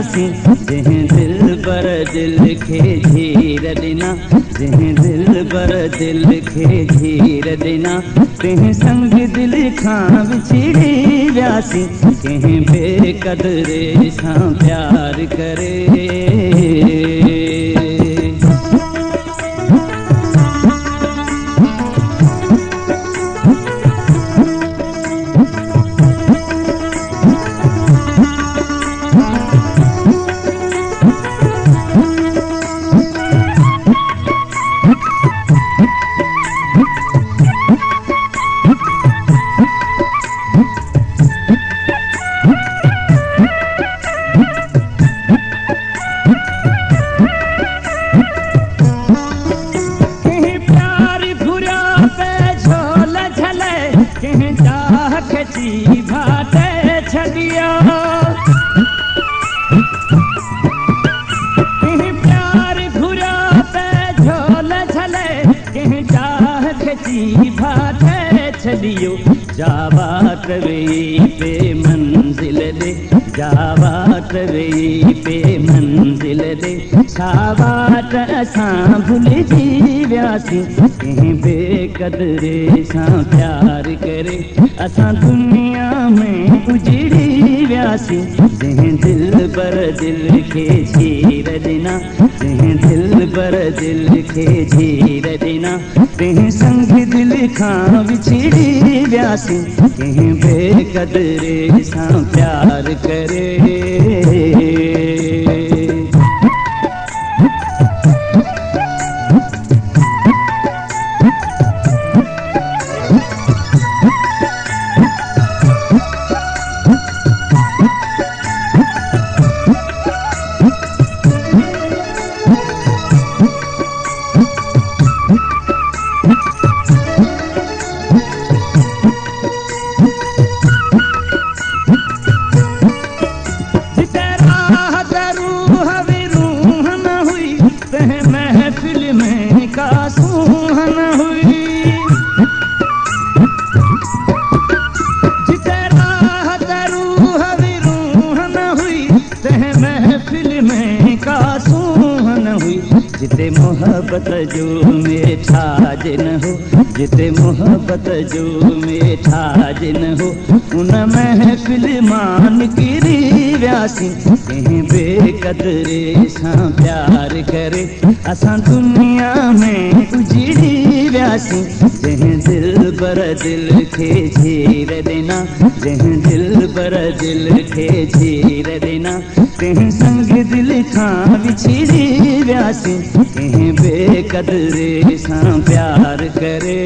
वियासी जंहिं दिल पर दिल खे धीर ॾिना जंहिं दिल पर दिल खे धीर ॾिना तंहिं संग दिल खां विछड़ी वियासी कंहिं बेक़दरे सां प्यार करे जावात वेई पे मंजिल दे जावात वेई पे मंजिल दे सावात असां भुलिजी वियासीं कंहिं बेक़दरे सां प्यार करे असां दुनिया में उजड़ी वियासीं जंहिं दिल पर दिल खे चीर ॾिना जंहिं दिल पर दिल खे चीर ॾिना तंहिं संग दिल खां विछड़ी वियासीं कंहिं बेक़दरे सां प्यार करे जिते मोहब्बत जो मीठा जिन हो जिते मोहब्बत जो मीठा जिन हो उन महफिल मान किरी वियासीं कंहिं बेक़दरे सां प्यार करे असां दुनिया में उजड़ी वियासीं जंहिं दिल पर दिल खे चीर ॾिना जंहिं दिल पर दिल खे चीर ॾिना तंहिं संग दिल खां विछड़ी वियासीं कंहिं बेक़दरे सां प्यार करे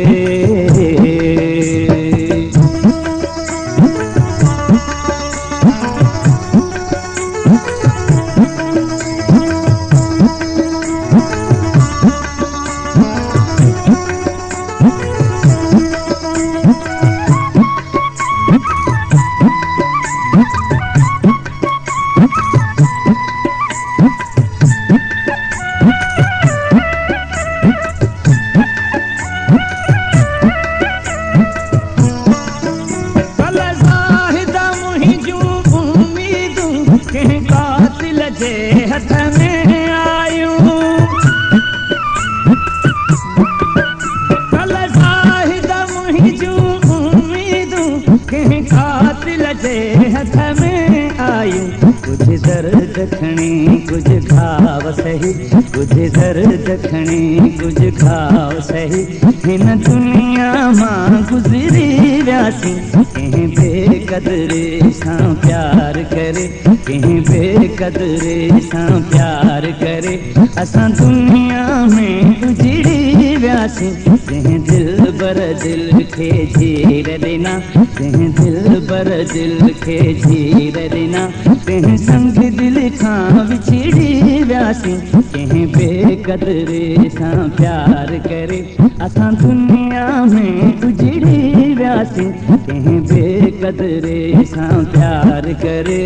कुछ दर्द खणी कुछ घाव सही कुछ दर्द खणी कुछ घाव सही हिन दुनिया मां गुज़री वियासीं कंहिं बेक़दरे सां प्यार करे कंहिं बेक़दरे सां प्यार करे असां दुनिया में उजड़ी वियासीं जंहिं दिल पर दिल खे चीर ॾिना जंहिं दिल पर दिल खे चीर ॾिना तंहिं संग दिल खां विछड़ी वियासीं कंहिं बेक़दरे सां प्यार करे असां दुनिया में उजड़ी वियासीं कंहिं बेक़दरे सां प्यार करे